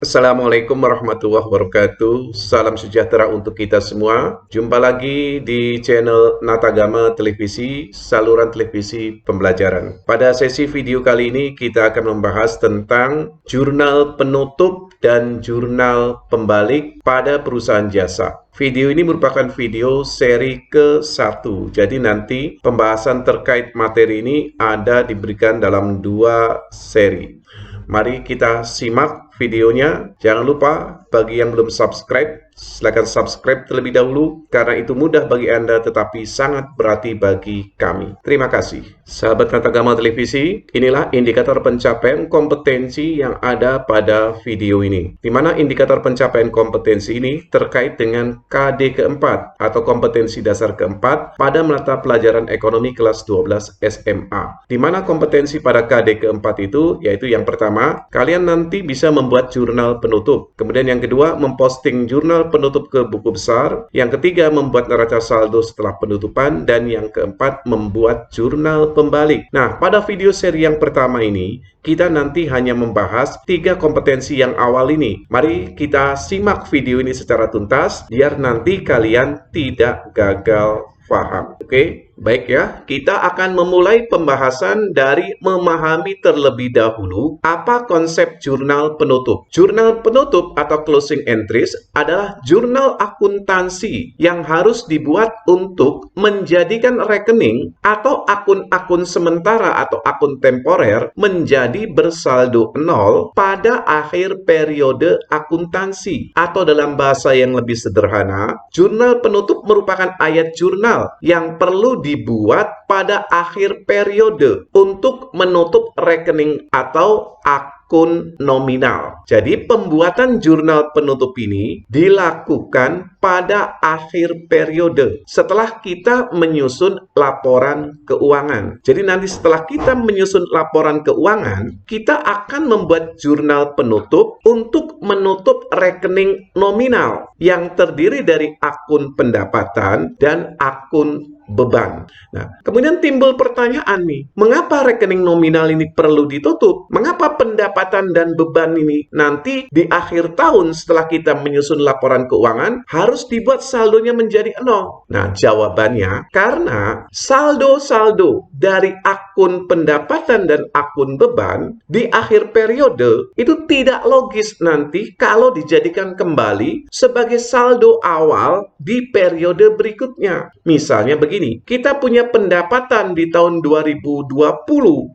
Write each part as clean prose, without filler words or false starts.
Assalamualaikum warahmatullahi wabarakatuh. Salam sejahtera untuk kita semua. Jumpa lagi di channel Natagama Televisi, saluran televisi pembelajaran. Pada sesi video kali ini kita akan membahas tentang jurnal penutup dan jurnal pembalik pada perusahaan jasa. Video ini merupakan video seri ke-1. Jadi nanti pembahasan terkait materi ini ada diberikan dalam 2 seri. Mari kita simak videonya. Jangan lupa bagi yang belum subscribe, silakan subscribe terlebih dahulu karena itu mudah bagi Anda tetapi sangat berarti bagi kami. Terima kasih. Sahabat Natagama Televisi, inilah indikator pencapaian kompetensi yang ada pada video ini. Di mana indikator pencapaian kompetensi ini terkait dengan KD keempat atau kompetensi dasar keempat pada mata pelajaran ekonomi kelas 12 SMA. Di mana kompetensi pada KD keempat itu yaitu yang pertama, kalian nanti bisa membuat jurnal penutup. Kemudian yang kedua, memposting jurnal penutup ke buku besar. Yang ketiga, membuat neraca saldo setelah penutupan. Dan yang keempat, membuat jurnal pembalik. Nah, pada video seri yang pertama ini, kita nanti hanya membahas 3 kompetensi yang awal ini. Mari kita simak video ini secara tuntas, biar nanti kalian tidak gagal paham. Oke? Baik ya, kita akan memulai pembahasan dari memahami terlebih dahulu apa konsep jurnal penutup. Jurnal penutup atau closing entries adalah jurnal akuntansi yang harus dibuat untuk menjadikan rekening atau akun-akun sementara atau akun temporer menjadi bersaldo 0 pada akhir periode akuntansi. Atau dalam bahasa yang lebih sederhana, jurnal penutup merupakan ayat jurnal yang perlu dibuat pada akhir periode untuk menutup rekening atau akun nominal. Jadi pembuatan jurnal penutup ini dilakukan pada akhir periode setelah kita menyusun laporan keuangan. Jadi nanti setelah kita menyusun laporan keuangan, kita akan membuat jurnal penutup untuk menutup rekening nominal yang terdiri dari akun pendapatan dan akun beban. Nah, kemudian timbul pertanyaan nih, mengapa rekening nominal ini perlu ditutup? Mengapa pendapatan dan beban ini nanti di akhir tahun setelah kita menyusun laporan keuangan harus dibuat saldonya menjadi 0? Nah, jawabannya karena saldo-saldo dari akun pendapatan dan akun beban di akhir periode itu tidak logis nanti kalau dijadikan kembali sebagai saldo awal di periode berikutnya. Misalnya begini, kita punya pendapatan di tahun 2020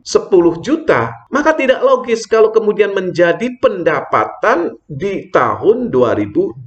10 juta, maka tidak logis kalau kemudian menjadi pendapatan di tahun 2021.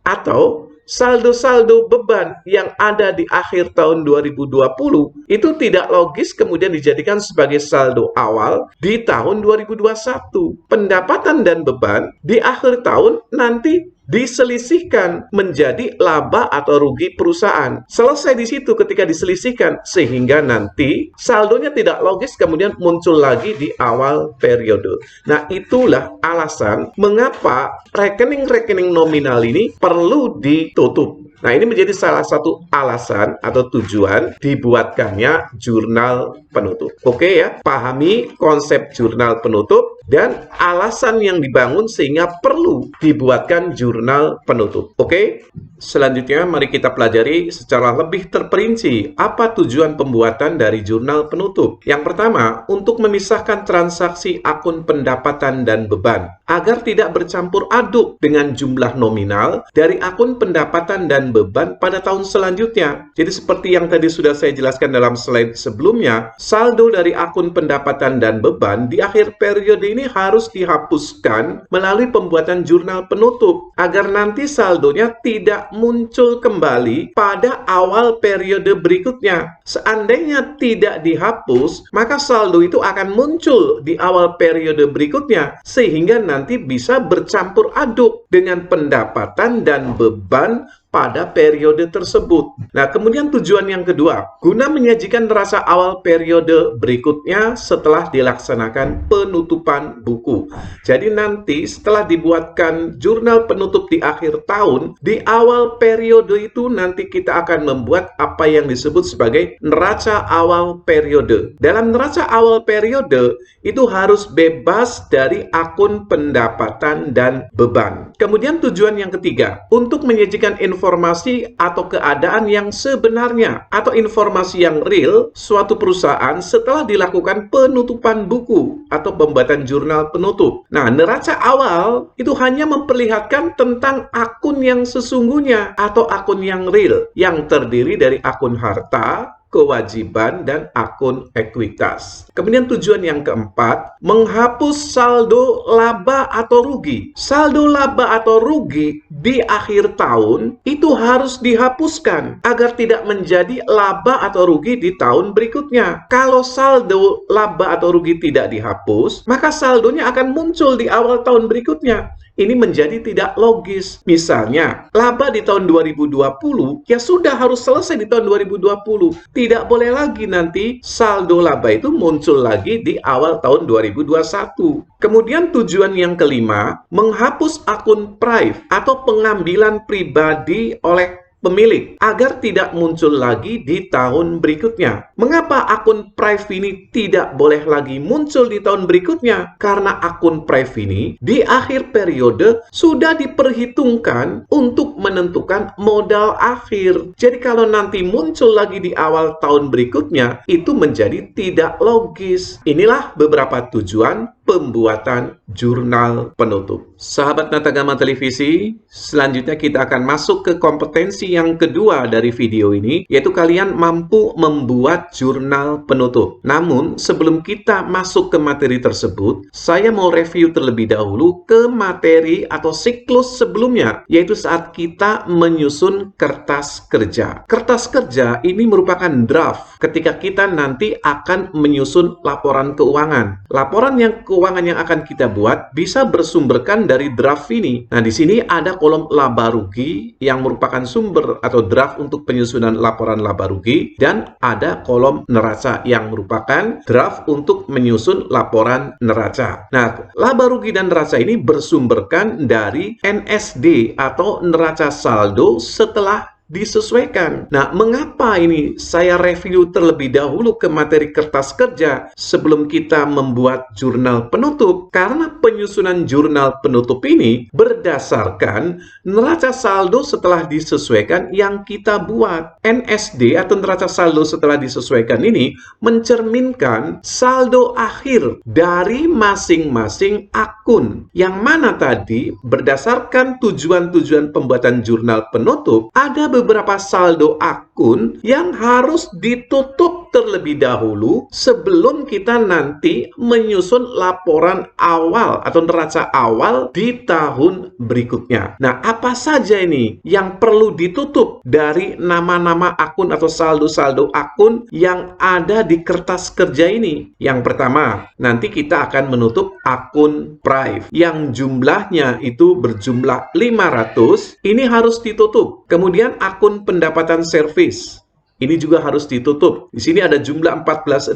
Atau saldo-saldo beban yang ada di akhir tahun 2020 itu tidak logis kemudian dijadikan sebagai saldo awal di tahun 2021. Pendapatan dan beban di akhir tahun nanti diselisihkan menjadi laba atau rugi perusahaan. Selesai di situ ketika diselisihkan sehingga nanti saldonya tidak logis kemudian muncul lagi di awal periode. Nah, itulah alasan mengapa rekening-rekening nominal ini perlu ditutup. Nah, ini menjadi salah satu alasan atau tujuan dibuatkannya jurnal penutup. Oke ya, pahami konsep jurnal penutup dan alasan yang dibangun sehingga perlu dibuatkan jurnal penutup. Oke, selanjutnya mari kita pelajari secara lebih terperinci apa tujuan pembuatan dari jurnal penutup. Yang pertama, untuk memisahkan transaksi akun pendapatan dan beban agar tidak bercampur aduk dengan jumlah nominal dari akun pendapatan dan beban pada tahun selanjutnya. Jadi seperti yang tadi sudah saya jelaskan dalam slide sebelumnya, saldo dari akun pendapatan dan beban di akhir periode ini harus dihapuskan melalui pembuatan jurnal penutup agar nanti saldonya tidak muncul kembali pada awal periode berikutnya. Seandainya tidak dihapus, maka saldo itu akan muncul di awal periode berikutnya sehingga nanti bisa bercampur aduk dengan pendapatan dan beban pada periode tersebut. Nah, kemudian tujuan yang kedua, guna menyajikan neraca awal periode berikutnya setelah dilaksanakan penutupan buku. Jadi nanti setelah dibuatkan jurnal penutup di akhir tahun, di awal periode itu nanti kita akan membuat apa yang disebut sebagai neraca awal periode. Dalam neraca awal periode itu harus bebas dari akun pendapatan dan beban. Kemudian tujuan yang ketiga, untuk menyajikan informasi atau keadaan yang sebenarnya atau informasi yang real suatu perusahaan setelah dilakukan penutupan buku atau pembuatan jurnal penutup. Nah, neraca awal itu hanya memperlihatkan tentang akun yang sesungguhnya atau akun yang real yang terdiri dari akun harta, kewajiban, dan akun ekuitas. Kemudian tujuan yang keempat, menghapus saldo laba atau rugi. Saldo laba atau rugi di akhir tahun itu harus dihapuskan agar tidak menjadi laba atau rugi di tahun berikutnya. Kalau saldo laba atau rugi tidak dihapus, maka saldonya akan muncul di awal tahun berikutnya. Ini menjadi tidak logis. Misalnya, laba di tahun 2020 ya sudah harus selesai di tahun 2020. Tidak boleh lagi nanti saldo laba itu muncul lagi di awal tahun 2021. Kemudian tujuan yang kelima, menghapus akun private atau pengambilan pribadi oleh pemilik agar tidak muncul lagi di tahun berikutnya. Mengapa akun private ini tidak boleh lagi muncul di tahun berikutnya? Karena akun private ini di akhir periode sudah diperhitungkan untuk menentukan modal akhir. Jadi kalau nanti muncul lagi di awal tahun berikutnya, itu menjadi tidak logis. Inilah beberapa tujuan pembuatan jurnal penutup. Sahabat Natagama Televisi, selanjutnya kita akan masuk ke kompetensi yang kedua dari video ini, yaitu kalian mampu membuat jurnal penutup. Namun, sebelum kita masuk ke materi tersebut, saya mau review terlebih dahulu ke materi atau siklus sebelumnya, yaitu saat kita menyusun kertas kerja. Kertas kerja ini merupakan draft ketika kita nanti akan menyusun laporan keuangan. Laporan keuangan yang akan kita buat bisa bersumberkan dari draft ini. Nah, di sini ada kolom laba rugi yang merupakan sumber atau draft untuk penyusunan laporan laba rugi, dan ada kolom neraca yang merupakan draft untuk menyusun laporan neraca. Nah, laba rugi dan neraca ini bersumberkan dari NSD atau neraca saldo setelah disesuaikan. Nah, mengapa ini saya review terlebih dahulu ke materi kertas kerja sebelum kita membuat jurnal penutup? Karena penyusunan jurnal penutup ini berdasarkan neraca saldo setelah disesuaikan yang kita buat. NSD atau neraca saldo setelah disesuaikan ini mencerminkan saldo akhir dari masing-masing akun, yang mana tadi berdasarkan tujuan-tujuan pembuatan jurnal penutup ada beberapa saldo akun yang harus ditutup terlebih dahulu sebelum kita nanti menyusun laporan awal atau neraca awal di tahun berikutnya. Nah, apa saja ini yang perlu ditutup dari nama-nama akun atau saldo-saldo akun yang ada di kertas kerja ini? Yang pertama, nanti kita akan menutup akun private yang jumlahnya itu berjumlah 500, ini harus ditutup. Kemudian akun pendapatan servis, ini juga harus ditutup. Di sini ada jumlah 14.200,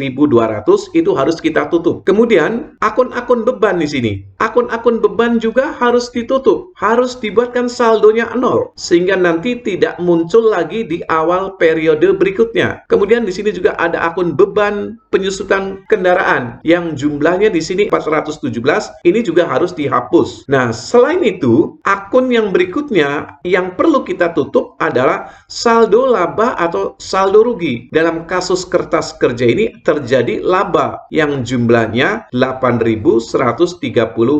itu harus kita tutup. Kemudian akun-akun beban di sini. Akun-akun beban juga harus ditutup. Harus dibuatkan saldonya 0 sehingga nanti tidak muncul lagi di awal periode berikutnya. Kemudian di sini juga ada akun beban penyusutan kendaraan yang jumlahnya di sini 417, ini juga harus dihapus. Nah, selain itu, akun yang berikutnya yang perlu kita tutup adalah saldo laba atau saldo rugi. Dalam kasus kertas kerja ini terjadi laba yang jumlahnya 8.131.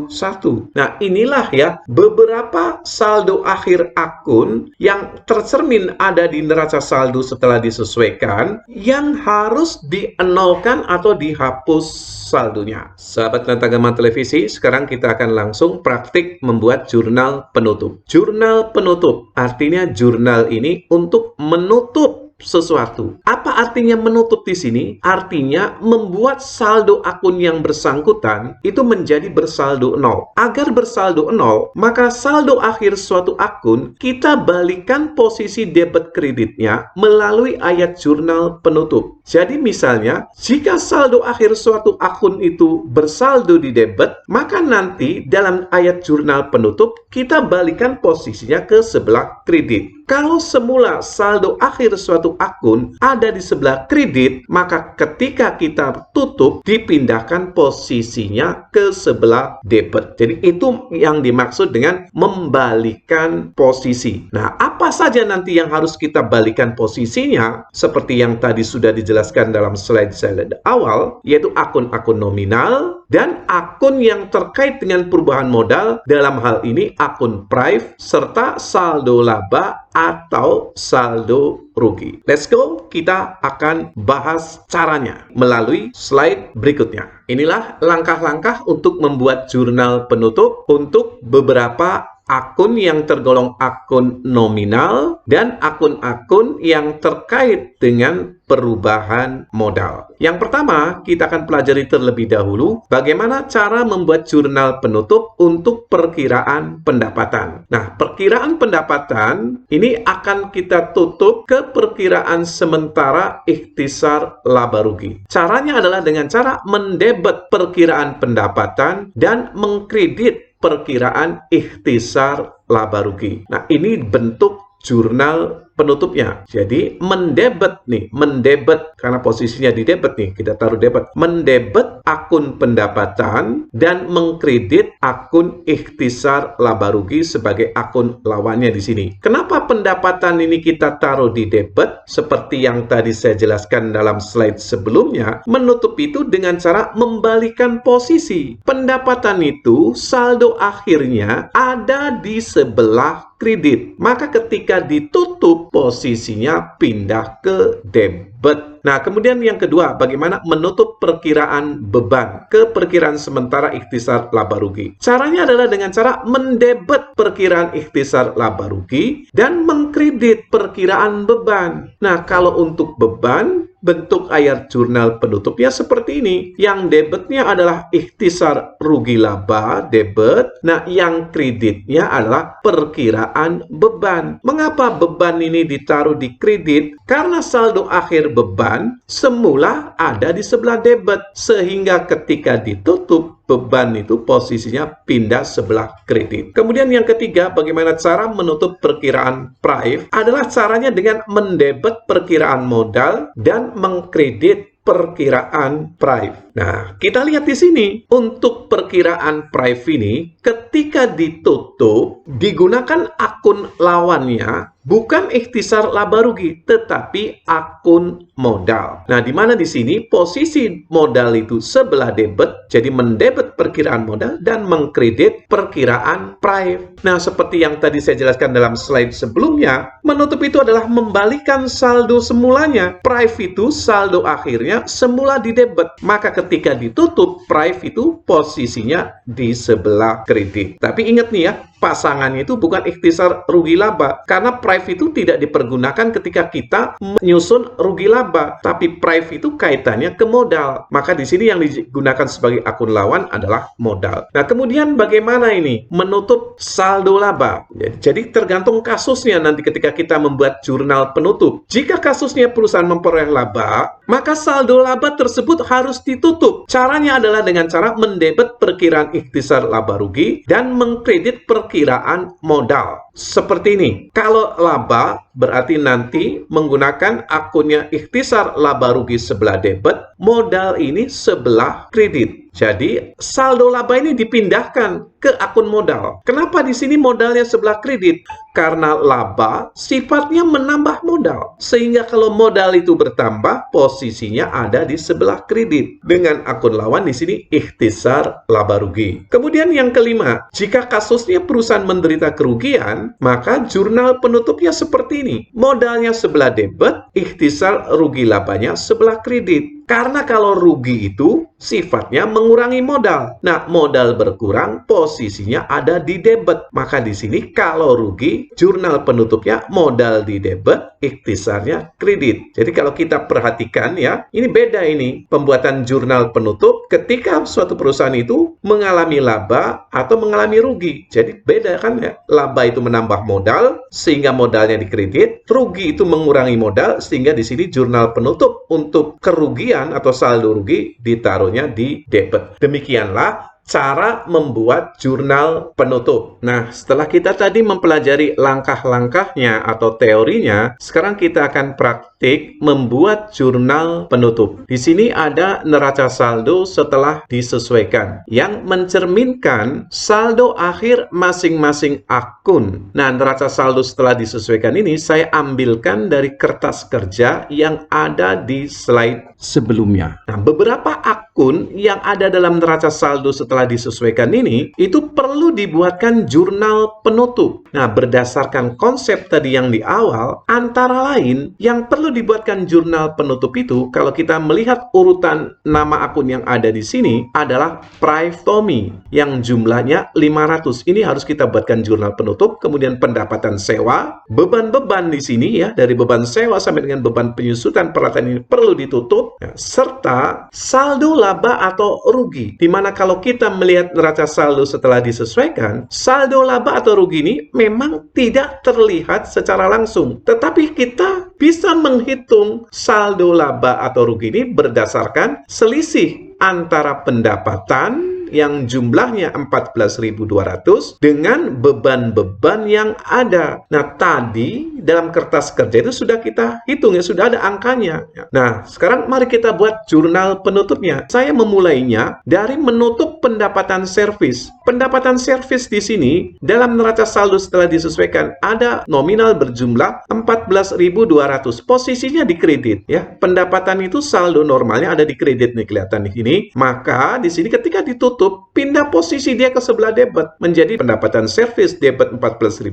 Nah, inilah ya beberapa saldo akhir akun yang tercermin ada di neraca saldo setelah disesuaikan yang harus dienolkan atau dihapus saldonya. Sahabat Natagama Televisi, sekarang kita akan langsung praktik membuat jurnal penutup. Jurnal penutup artinya jurnal ini untuk menutup sesuatu. Apa artinya menutup di sini? Artinya membuat saldo akun yang bersangkutan itu menjadi bersaldo 0. Agar bersaldo 0, maka saldo akhir suatu akun kita balikan posisi debit kreditnya melalui ayat jurnal penutup. Jadi misalnya, jika saldo akhir suatu akun itu bersaldo di debit, maka nanti dalam ayat jurnal penutup kita balikan posisinya ke sebelah kredit. Kalau semula saldo akhir suatu akun ada di sebelah kredit, maka ketika kita tutup dipindahkan posisinya ke sebelah debit. Jadi itu yang dimaksud dengan membalikan posisi. Nah, apa saja nanti yang harus kita balikan posisinya? Seperti yang tadi sudah dijelaskan dalam slide-slide awal, yaitu akun-akun nominal dan akun yang terkait dengan perubahan modal, dalam hal ini akun prive serta saldo laba atau saldo rugi. Let's go, kita akan bahas caranya melalui slide berikutnya. Inilah langkah-langkah untuk membuat jurnal penutup untuk beberapa akun yang tergolong akun nominal dan akun-akun yang terkait dengan perubahan modal. Yang pertama, kita akan pelajari terlebih dahulu bagaimana cara membuat jurnal penutup untuk perkiraan pendapatan. Nah, perkiraan pendapatan ini akan kita tutup ke perkiraan sementara ikhtisar laba rugi. Caranya adalah dengan cara mendebet perkiraan pendapatan dan mengkredit perkiraan ikhtisar laba rugi. Nah, ini bentuk jurnal penutupnya. Jadi mendebet nih, mendebet karena posisinya di debit nih, kita taruh debit. Mendebet akun pendapatan dan mengkredit akun ikhtisar laba rugi sebagai akun lawannya di sini. Kenapa pendapatan ini kita taruh di debit? Seperti yang tadi saya jelaskan dalam slide sebelumnya, menutup itu dengan cara membalikan posisi. Pendapatan itu saldo akhirnya ada di sebelah kredit. Maka ketika ditutup, posisinya pindah ke debit. Nah, kemudian yang kedua, bagaimana menutup perkiraan beban ke perkiraan sementara ikhtisar laba rugi. Caranya adalah dengan cara mendebet perkiraan ikhtisar laba rugi dan mengkredit perkiraan beban. Nah, kalau untuk beban, bentuk ayat jurnal penutupnya seperti ini. Yang debitnya adalah ikhtisar rugi laba, debit. Nah, yang kreditnya adalah perkiraan beban. Mengapa beban ini ditaruh di kredit? Karena saldo akhir beban semula ada di sebelah debit. Sehingga ketika ditutup, beban itu posisinya pindah sebelah kredit. Kemudian yang ketiga, bagaimana cara menutup perkiraan prive? Adalah caranya dengan mendebet perkiraan modal dan mengkredit perkiraan prive. Nah, kita lihat di sini untuk perkiraan prive ini ketika ditutup digunakan akun lawannya bukan ikhtisar laba rugi tetapi akun modal. Nah, di mana di sini posisi modal itu sebelah debit, jadi mendebet perkiraan modal dan mengkredit perkiraan prive. Nah, seperti yang tadi saya jelaskan dalam slide sebelumnya, menutup itu adalah membalikan saldo semulanya. Prive itu saldo akhirnya semula di debit, maka ketika ditutup, prive itu posisinya di sebelah kredit. Tapi ingat nih ya, pasangannya itu bukan ikhtisar rugi laba, karena prive itu tidak dipergunakan ketika kita menyusun rugi laba, tapi prive itu kaitannya ke modal. Maka di sini yang digunakan sebagai akun lawan adalah modal. Nah, kemudian bagaimana ini menutup saldo laba? Jadi tergantung kasusnya nanti ketika kita membuat jurnal penutup. Jika kasusnya perusahaan memperoleh laba, maka saldo laba tersebut harus ditutup. Caranya adalah dengan cara mendebet perkiraan ikhtisar laba rugi dan mengkredit perkiraan modal. Seperti ini. Kalau laba berarti nanti menggunakan akunnya ikhtisar laba rugi sebelah debit, modal ini sebelah kredit. Jadi saldo laba ini dipindahkan ke akun modal. Kenapa di sini modalnya sebelah kredit? Karena laba sifatnya menambah modal. Sehingga kalau modal itu bertambah, posisinya ada di sebelah kredit. Dengan akun lawan di sini ikhtisar laba rugi. Kemudian yang kelima, jika kasusnya perusahaan menderita kerugian, maka jurnal penutupnya seperti ini. Modalnya sebelah debit, ikhtisar rugi labanya sebelah kredit. Karena kalau rugi itu sifatnya mengurangi modal. Nah, modal berkurang, posisinya ada di debit. Maka di sini kalau rugi, jurnal penutupnya modal di debit, ikhtisarnya kredit. Jadi kalau kita perhatikan ya, ini beda ini pembuatan jurnal penutup ketika suatu perusahaan itu mengalami laba atau mengalami rugi. Jadi beda kan ya. Laba itu menambah modal sehingga modalnya dikredit, rugi itu mengurangi modal sehingga di sini jurnal penutup untuk kerugian atau saldo rugi ditaruhnya di debit. Demikianlah cara membuat jurnal penutup. Nah, setelah kita tadi mempelajari langkah-langkahnya atau teorinya, sekarang kita akan praktik membuat jurnal penutup. Di sini ada neraca saldo setelah disesuaikan yang mencerminkan saldo akhir masing-masing akun. Nah, neraca saldo setelah disesuaikan ini saya ambilkan dari kertas kerja yang ada di slide sebelumnya. Nah, beberapa akun yang ada dalam neraca saldo setelah disesuaikan ini, itu perlu dibuatkan jurnal penutup. Nah, berdasarkan konsep tadi yang di awal, antara lain yang perlu dibuatkan jurnal penutup itu, kalau kita melihat urutan nama akun yang ada di sini, adalah Privetomi, yang jumlahnya 500. Ini harus kita buatkan jurnal penutup, kemudian pendapatan sewa, beban-beban di sini ya, dari beban sewa sampai dengan beban penyusutan peralatan ini perlu ditutup, ya, serta saldo laba atau rugi, di mana kalau kita melihat neraca saldo setelah disesuaikan, saldo laba atau rugi ini memang tidak terlihat secara langsung, tetapi kita bisa menghitung saldo laba atau rugi ini berdasarkan selisih antara pendapatan yang jumlahnya 14.200 dengan beban-beban yang ada. Nah, tadi dalam kertas kerja itu sudah kita hitung ya, sudah ada angkanya. Nah, sekarang mari kita buat jurnal penutupnya. Saya memulainya dari menutup pendapatan servis. Pendapatan servis di sini dalam neraca saldo setelah disesuaikan ada nominal berjumlah 14.200. Posisinya di kredit ya. Pendapatan itu saldo normalnya ada di kredit nih, kelihatan di sini. Maka di sini ketika ditutup, pindah posisi dia ke sebelah debit menjadi pendapatan servis debit 14.200,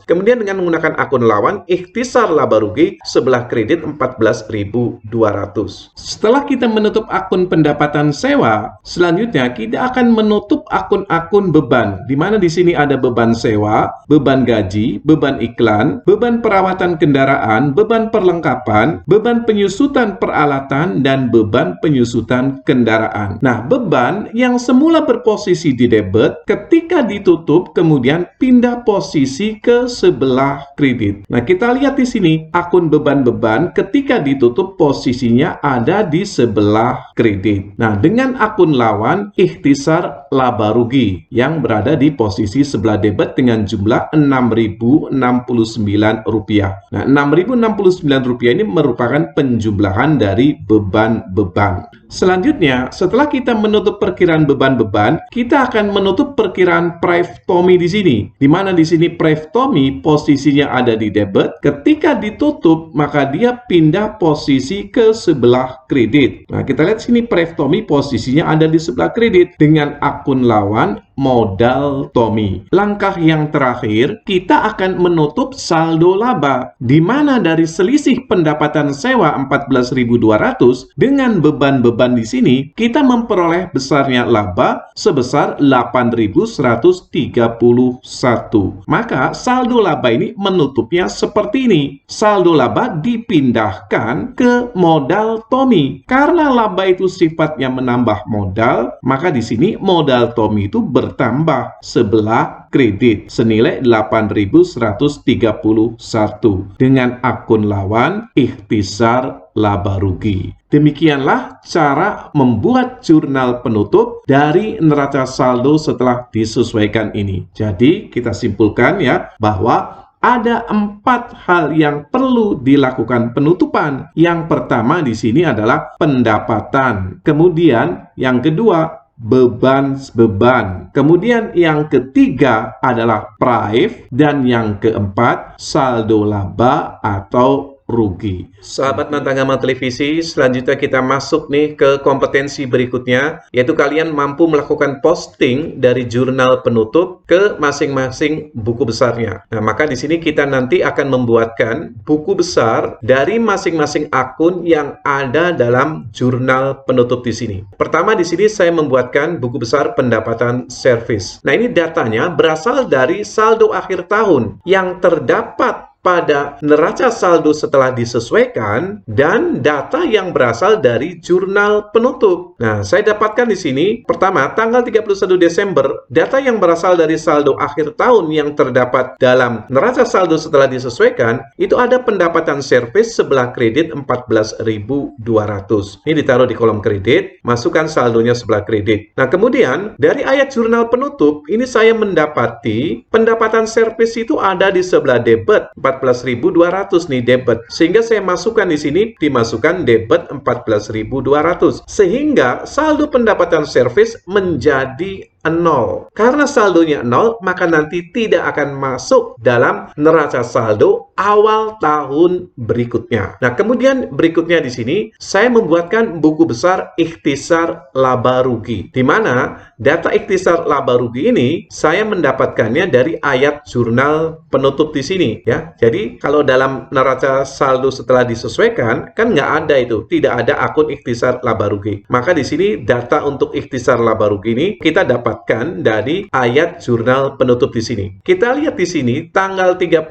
kemudian dengan menggunakan akun lawan ikhtisar laba rugi sebelah kredit 14.200. Setelah kita menutup akun pendapatan sewa, selanjutnya kita akan menutup akun-akun beban, di mana di sini ada beban sewa, beban gaji, beban iklan, beban perawatan kendaraan, beban perlengkapan, beban penyusutan peralatan, dan beban penyusutan kendaraan. Nah, beban yang semula berposisi di debit, ketika ditutup kemudian pindah posisi ke sebelah kredit. Nah, kita lihat di sini akun beban-beban ketika ditutup posisinya ada di sebelah kredit. Nah, dengan akun lawan ikhtisar laba rugi yang berada di posisi sebelah debit dengan jumlah Rp6.069. Nah, Rp6.069 ini merupakan penjumlahan dari beban-beban. Selanjutnya, setelah kita menutup perkiraan beban-beban, kita akan menutup perkiraan Privetomi di sini. Di mana di sini Privetomi posisinya ada di debit, ketika ditutup maka dia pindah posisi ke sebelah kredit. Nah, kita lihat sini Privetomi posisinya ada di sebelah kredit dengan akun lawan modal Tommy. Langkah yang terakhir, kita akan menutup saldo laba, di mana dari selisih pendapatan sewa 14.200 dengan beban-beban di sini, kita memperoleh besarnya laba sebesar 8.131. Maka saldo laba ini menutupnya seperti ini. Saldo laba dipindahkan ke modal Tommy. Karena laba itu sifatnya menambah modal, maka di sini modal Tommy itu bertambah sebelah kredit senilai 8.131 dengan akun lawan ikhtisar laba rugi. Demikianlah cara membuat jurnal penutup dari neraca saldo setelah disesuaikan ini. Jadi kita simpulkan ya bahwa ada 4 hal yang perlu dilakukan penutupan. Yang pertama di sini adalah pendapatan. Kemudian yang kedua beban. Kemudian yang ketiga adalah prive, dan yang keempat saldo laba atau rugi. Sahabat Natagama Televisi, selanjutnya kita masuk nih ke kompetensi berikutnya, yaitu kalian mampu melakukan posting dari jurnal penutup ke masing-masing buku besarnya. Nah, maka di sini kita nanti akan membuatkan buku besar dari masing-masing akun yang ada dalam jurnal penutup di sini. Pertama di sini saya membuatkan buku besar pendapatan servis. Nah, ini datanya berasal dari saldo akhir tahun yang terdapat pada neraca saldo setelah disesuaikan dan data yang berasal dari jurnal penutup. Nah, saya dapatkan di sini pertama tanggal 31 Desember, data yang berasal dari saldo akhir tahun yang terdapat dalam neraca saldo setelah disesuaikan itu ada pendapatan servis sebelah kredit 14.200. Ini ditaruh di kolom kredit, masukkan saldonya sebelah kredit. Nah, kemudian dari ayat jurnal penutup ini saya mendapati pendapatan servis itu ada di sebelah debit 14.200 nih debit. Sehingga saya masukkan di sini dimasukkan debit 14.200. Sehingga saldo pendapatan servis menjadi 0. Karena saldonya 0, maka nanti tidak akan masuk dalam neraca saldo awal tahun berikutnya. Nah, kemudian berikutnya di sini saya membuatkan buku besar ikhtisar laba rugi, di mana data ikhtisar laba rugi ini saya mendapatkannya dari ayat jurnal penutup di sini ya. Jadi kalau dalam neraca saldo setelah disesuaikan kan nggak ada itu, tidak ada akun ikhtisar laba rugi. Maka di sini data untuk ikhtisar laba rugi ini kita dapat dari ayat jurnal penutup di sini. Kita lihat di sini tanggal 31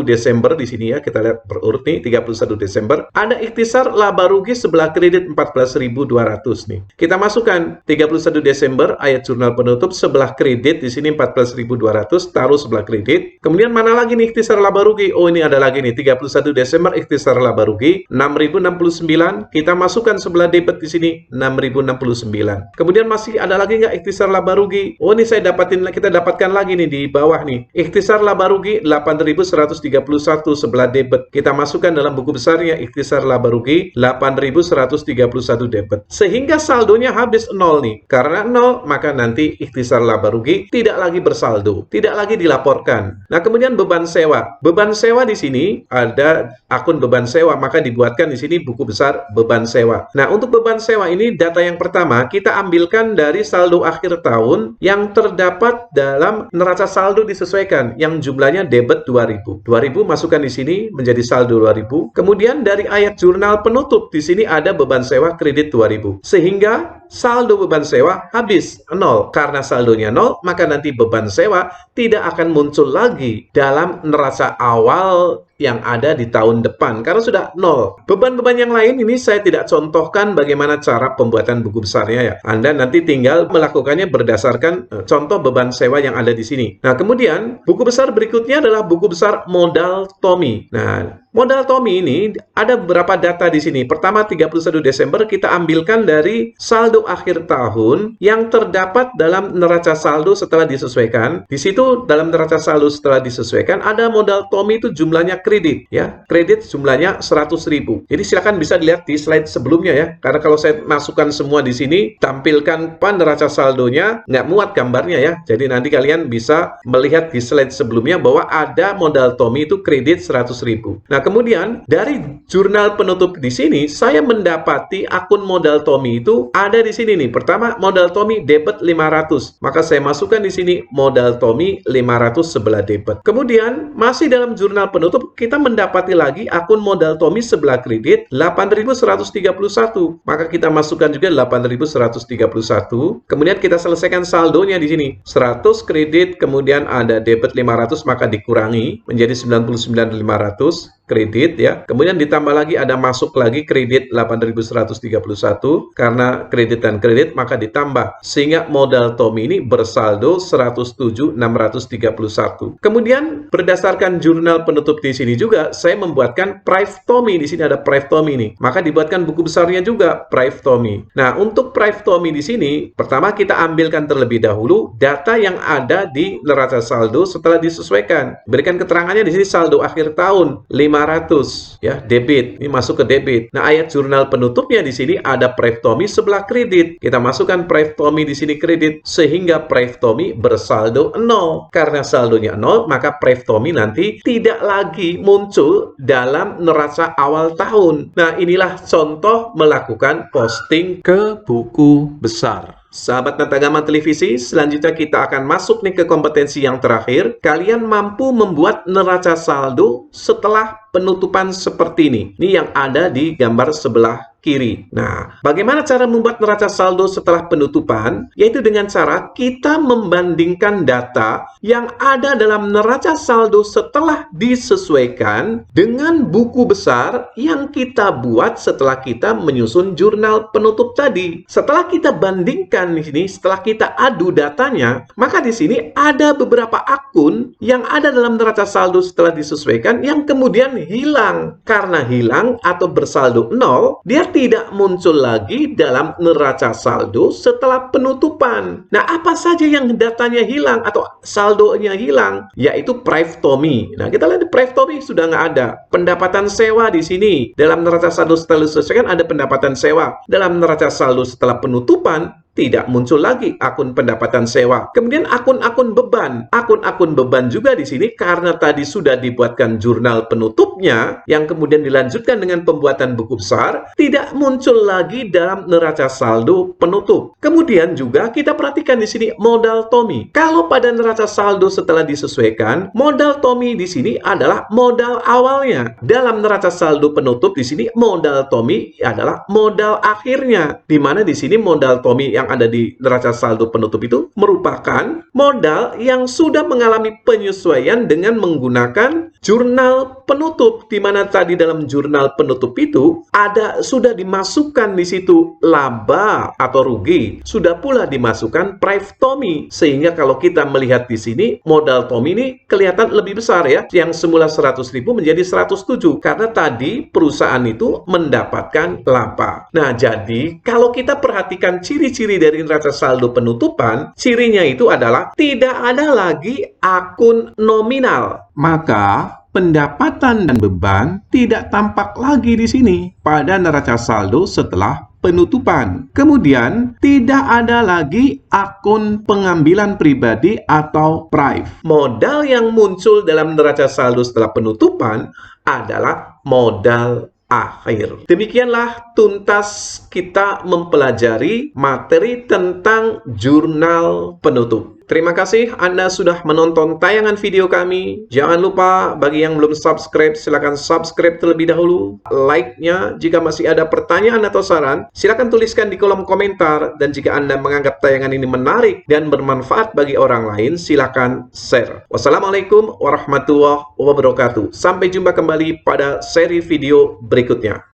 Desember di sini ya, kita lihat berurut nih 31 Desember ada ikhtisar laba rugi sebelah kredit 14.200 nih. Kita masukkan 31 Desember ayat jurnal penutup sebelah kredit di sini 14.200 taruh sebelah kredit. Kemudian mana lagi nih ikhtisar laba rugi? Oh, ini ada lagi nih 31 Desember ikhtisar laba rugi 6.069 kita masukkan sebelah debit di sini 6.069. Kemudian masih ada lagi nggak ikhtisar laba rugi? Oh, ini kita dapatkan lagi nih di bawah nih. Ikhtisar laba rugi 8.131 sebelah debit. Kita masukkan dalam buku besarnya ikhtisar laba rugi 8.131 debit. Sehingga saldonya habis 0 nih. Karena 0, maka nanti ikhtisar laba rugi tidak lagi bersaldo, tidak lagi dilaporkan. Nah, kemudian beban sewa. Beban sewa di sini ada akun beban sewa, maka dibuatkan di sini buku besar beban sewa. Nah, untuk beban sewa ini data yang pertama kita ambilkan dari saldo akhir tahun yang terdapat dalam neraca saldo disesuaikan yang jumlahnya debit 2.000. 2.000 masukkan di sini menjadi saldo 2.000. Kemudian dari ayat jurnal penutup di sini ada beban sewa kredit 2.000. Sehingga saldo beban sewa habis 0. Karena saldonya 0, maka nanti beban sewa tidak akan muncul lagi dalam neraca awal yang ada di tahun depan karena sudah 0. Beban-beban yang lain ini saya tidak contohkan bagaimana cara pembuatan buku besarnya ya. Anda nanti tinggal melakukannya berdasarkan contoh beban sewa yang ada di sini. Nah, kemudian buku besar berikutnya adalah buku besar modal Tommy. Nah, modal Tommy ini ada beberapa data di sini. Pertama 31 Desember kita ambilkan dari saldo akhir tahun yang terdapat dalam neraca saldo setelah disesuaikan. Di situ dalam neraca saldo setelah disesuaikan ada modal Tommy itu jumlahnya kredit ya. Kredit jumlahnya 100.000. Jadi silakan bisa dilihat di slide sebelumnya ya. Karena kalau saya masukkan semua di sini tampilkan neraca saldonya nggak muat gambarnya ya. Jadi nanti kalian bisa melihat di slide sebelumnya bahwa ada modal Tommy itu kredit 100.000. Nah, kemudian dari jurnal penutup di sini saya mendapati akun modal Tommy itu ada di sini nih. Pertama modal Tommy debit 500. Maka saya masukkan di sini modal Tommy 500 sebelah debit. Kemudian masih dalam jurnal penutup kita mendapati lagi akun modal Tommy sebelah kredit 8.131. Maka kita masukkan juga 8.131. Kemudian kita selesaikan saldonya di sini. 100 kredit, kemudian ada debit 500 maka dikurangi menjadi 99.500 kredit ya. Kemudian ditambah lagi ada masuk lagi kredit 8.131 karena kredit dan kredit maka ditambah sehingga modal Tommy ini bersaldo 107.631. Kemudian berdasarkan jurnal penutup di sini juga saya membuatkan Prive Tommy. Di sini ada Prive Tommy nih. Maka dibuatkan buku besarnya juga Prive Tommy. Nah, untuk Prive Tommy di sini pertama kita ambilkan terlebih dahulu data yang ada di neraca saldo setelah disesuaikan. Berikan keterangannya di sini saldo akhir tahun 5 500 ya, debit. Ini masuk ke debit. Nah, ayat jurnal penutupnya di sini ada Privtomi sebelah kredit. Kita masukkan Privtomi di sini kredit sehingga Privtomi bersaldo 0. Karena saldonya 0, maka Privtomi nanti tidak lagi muncul dalam neraca awal tahun. Nah, inilah contoh melakukan posting ke buku besar. Sahabat Natagama Televisi, selanjutnya kita akan masuk nih ke kompetensi yang terakhir. Kalian mampu membuat neraca saldo setelah penutupan seperti ini. Ini yang ada di gambar sebelah kiri. Nah, bagaimana cara membuat neraca saldo setelah penutupan? Yaitu dengan cara kita membandingkan data yang ada dalam neraca saldo setelah disesuaikan dengan buku besar yang kita buat setelah kita menyusun jurnal penutup tadi. Setelah kita bandingkan di sini, setelah kita adu datanya, maka di sini ada beberapa akun yang ada dalam neraca saldo setelah disesuaikan yang kemudian hilang. Karena hilang atau bersaldo 0, dia tidak muncul lagi dalam neraca saldo setelah penutupan. Nah, apa saja yang datanya hilang atau saldonya hilang? Yaitu Privtomi. Nah, kita lihat Privtomi sudah nggak ada. Pendapatan sewa di sini. Dalam neraca saldo setelah disesuaikan ada pendapatan sewa. Dalam neraca saldo setelah penutupan, tidak muncul lagi akun pendapatan sewa. Kemudian akun-akun beban. Akun-akun beban juga di sini karena tadi sudah dibuatkan jurnal penutupnya yang kemudian dilanjutkan dengan pembuatan buku besar, tidak muncul lagi dalam neraca saldo penutup. Kemudian juga kita perhatikan di sini modal Tomi. Kalau pada neraca saldo setelah disesuaikan, modal Tomi di sini adalah modal awalnya. Dalam neraca saldo penutup di sini modal Tomi adalah modal akhirnya. Di mana di sini modal Tomi yang ada di neraca saldo penutup itu merupakan modal yang sudah mengalami penyesuaian dengan menggunakan jurnal penutup, di mana tadi dalam jurnal penutup itu ada sudah dimasukkan di situ laba atau rugi, sudah pula dimasukkan Privtomi, sehingga kalau kita melihat di sini modal Tomi ini kelihatan lebih besar ya, yang semula 100.000 menjadi 107 karena tadi perusahaan itu mendapatkan laba. Nah, jadi kalau kita perhatikan ciri-ciri dari neraca saldo penutupan, cirinya itu adalah tidak ada lagi akun nominal. Maka pendapatan dan beban tidak tampak lagi di sini pada neraca saldo setelah penutupan. Kemudian tidak ada lagi akun pengambilan pribadi atau prive. Modal yang muncul dalam neraca saldo setelah penutupan adalah modal akhir. Demikianlah tuntas kita mempelajari materi tentang jurnal penutup. Terima kasih Anda sudah menonton tayangan video kami. Jangan lupa bagi yang belum subscribe, silakan subscribe terlebih dahulu. Like-nya, jika masih ada pertanyaan atau saran, silakan tuliskan di kolom komentar. Dan jika Anda menganggap tayangan ini menarik dan bermanfaat bagi orang lain, silakan share. Wassalamualaikum warahmatullahi wabarakatuh. Sampai jumpa kembali pada seri video berikutnya.